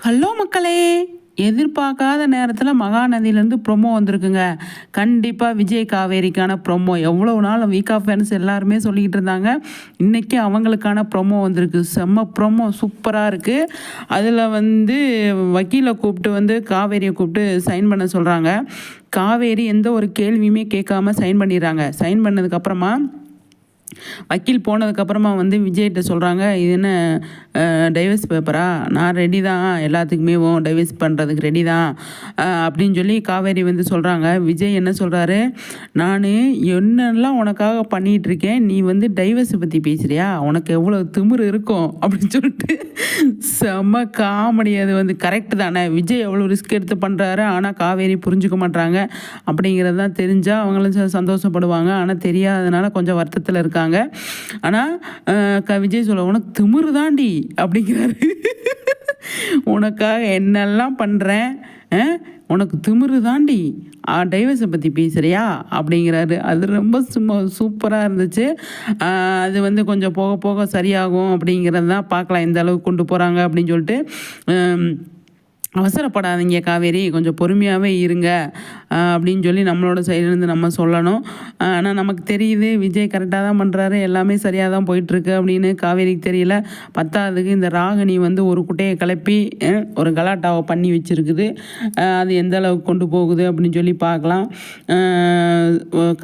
Hello மக்களே, எதிர்பார்க்காத நேரத்தில் மகாநதியிலேருந்து ப்ரொமோ வந்திருக்குங்க. கண்டிப்பாக விஜய் காவேரிக்கான ப்ரொமோ. எவ்வளோ நாள் வீக் ஆஃப் ஃபேன்ஸ் எல்லாருமே சொல்லிக்கிட்டு இருந்தாங்க. இன்றைக்கி அவங்களுக்கான ப்ரொமோ வந்திருக்கு. செம்ம ப்ரொமோ, சூப்பராக இருக்குது. அதில் வக்கீலை கூப்பிட்டு காவேரியை கூப்பிட்டு சைன் பண்ண சொல்கிறாங்க. காவேரி எந்த ஒரு கேள்வியுமே கேட்காம சைன் பண்ணிடுறாங்க. சைன் பண்ணதுக்கப்புறமா வக்கீல் போனதுக்கப்புறமா விஜய்கிட்ட சொல்கிறாங்க, இது என்ன டைவர்ஸ் பேப்பரா? நான் ரெடி தான், எல்லாத்துக்குமே டைவர்ஸ் பண்ணுறதுக்கு ரெடி தான் அப்படின்னு சொல்லி காவேரி சொல்கிறாங்க. விஜய் என்ன சொல்கிறாரு, நான் என்னெல்லாம் உனக்காக பண்ணிகிட்ருக்கேன், நீ டைவர்ஸை பற்றி பேசுகிறியா? உனக்கு எவ்வளோ திமிரு இருக்கும் அப்படின்னு சொல்லிட்டு செம்ம காமெடி. அது கரெக்டு தானே, விஜய் எவ்வளோ ரிஸ்க் எடுத்து பண்ணுறாரு, ஆனால் காவேரி புரிஞ்சுக்க மாட்டாங்க. அப்படிங்கிறது தான் தெரிஞ்சால் அவங்களும் சந்தோஷப்படுவாங்க. ஆனால் தெரியாததுனால கொஞ்சம் வருத்தத்தில் இருக்காங்க. ஆனால் விஜய் சொல்ல, உனக்கு திமிரு தாண்டி அப்படிங்கிறாரு. உனக்காக என்னெல்லாம் பண்ணுறேன், உனக்கு திமிரு தாண்டி டைவர்ஸை பற்றி பேசுகிறியா அப்படிங்கிறாரு. அது ரொம்ப சூப்பராக இருந்துச்சு. அது கொஞ்சம் போக போக சரியாகும் அப்படிங்கிறது தான். பார்க்கலாம் எந்த அளவுக்கு கொண்டு போகிறாங்க அப்படின்னு சொல்லிட்டு. அவசரப்படாதீங்க காவேரி, கொஞ்சம் பொறுமையாகவே இருங்க அப்படின்னு சொல்லி நம்மளோட சைட்லேருந்து நம்ம சொல்லணும். ஆனால் நமக்கு தெரியுது விஜய் கரெக்டாக தான் பண்ணுறாரு, எல்லாமே சரியாக தான் போயிட்டுருக்கு அப்படின்னு. காவேரிக்கு தெரியல. பத்தாவதுக்கு இந்த ராகினி ஒரு குட்டையை கிளப்பி ஒரு கலாட்டாவை பண்ணி வச்சுருக்குது. அது எந்த அளவுக்கு கொண்டு போகுது அப்படின்னு சொல்லி பார்க்கலாம்.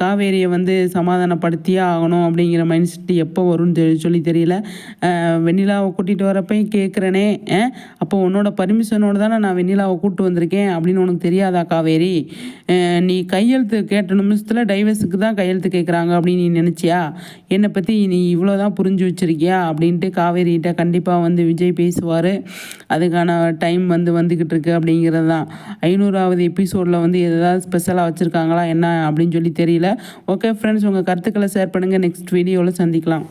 காவேரியை சமாதானப்படுத்தியே ஆகணும் அப்படிங்கிற மைண்ட் செட்டு எப்போ வரும்னு சொல்லி தெரியல. வெண்ணிலாவை கூட்டிகிட்டு வரப்பையும் கேட்குறேனே, அப்போ உன்னோட பர்மிஷனோடு தானே நான் வெண்ணிலாவை கூப்பிட்டு வந்திருக்கேன் அப்படின்னு உனக்கு தெரியாதா காவேரி? நீ கையெழுத்து கேட்ட நிமிஷத்தில் டைவர்ஸுக்கு தான் கையெழுத்து கேட்குறாங்க அப்படின்னு நீ நினச்சியா? என்னை பற்றி நீ இவ்வளோ தான் புரிஞ்சு வச்சுருக்கியா அப்படின்ட்டு காவேரிகிட்ட கண்டிப்பாக விஜய் பேசுவார். அதுக்கான டைம் வந்துக்கிட்டு இருக்கு அப்படிங்கிறது தான். 500வது எபிசோடில் எதாவது ஸ்பெஷலாக வச்சுருக்காங்களா என்ன அப்படின்னு சொல்லி தெரியல. ஓகே ஃப்ரெண்ட்ஸ், உங்கள் கருத்துக்களை ஷேர் பண்ணுங்கள். நெக்ஸ்ட் வீடியோவில் சந்திக்கலாம்.